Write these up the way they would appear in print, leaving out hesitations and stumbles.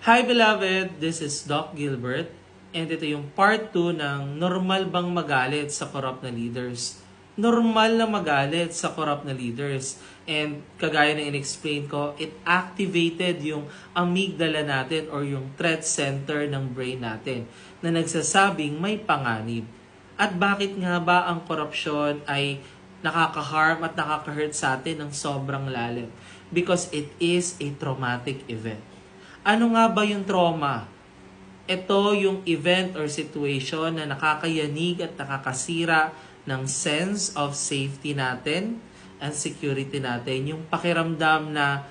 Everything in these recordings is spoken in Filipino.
Hi beloved, this is Doc Gilbert and ito yung part 2 ng normal bang magalit sa corrupt na leaders. Normal na magalit sa corrupt na leaders. And kagaya na in-explain ko, it activated yung amygdala natin or yung threat center ng brain natin na nagsasabing may panganib. At bakit nga ba ang korupsyon ay nakaka-harm at nakaka-hurt sa atin ng sobrang lalim? Because it is a traumatic event. Ano nga ba yung trauma? Ito yung event or situation na nakakayanig at nakakasira ng sense of safety natin and security natin. Yung pakiramdam na,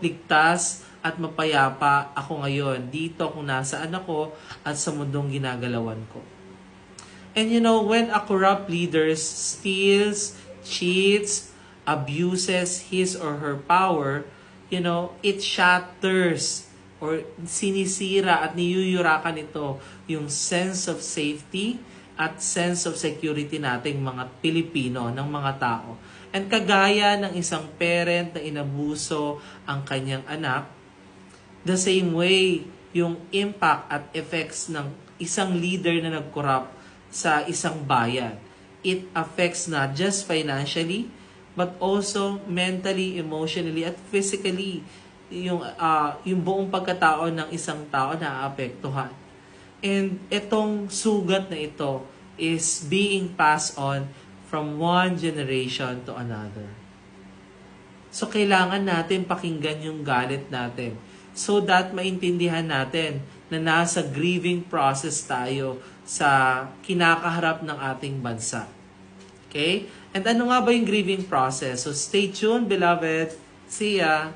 ligtas at mapayapa ako ngayon dito kung nasaan ako at sa mundong ginagalawan ko. And when a corrupt leader steals, cheats, abuses his or her power, it shatters or sinisira at niyuyurakan ito yung sense of safety at sense of security nating mga Pilipino, ng mga tao. And kagaya ng isang parent na inabuso ang kanyang anak, the same way, yung impact at effects ng isang leader na nag-corrupt sa isang bayan, it affects not just financially, but also mentally, emotionally, at physically, yung buong pagkatao ng isang tao na aapektuhan. And itong sugat na ito is being passed on from one generation to another. So kailangan natin pakinggan yung galit natin so that maintindihan natin na nasa grieving process tayo sa kinakaharap ng ating bansa. Okay? And ano nga ba yung grieving process? So stay tuned, beloved. See ya!